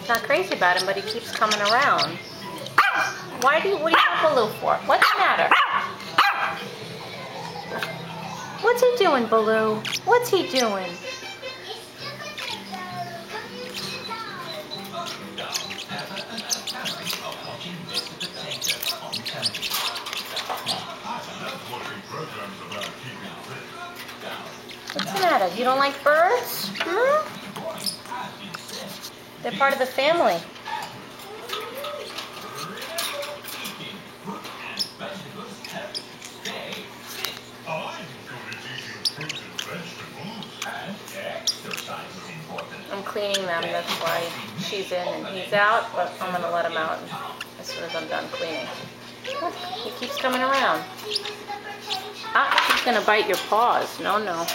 He's not crazy about him, but he keeps coming around. What do you want Baloo for? What's the matter? What's he doing, Baloo? What's he doing? What's the matter? You don't like birds? Hmm? They're part of the family. I'm cleaning them, that's why she's in and he's out, but I'm going to let him out as soon as I'm done cleaning. Look, he keeps coming around. Ah, he's going to bite your paws. No, no.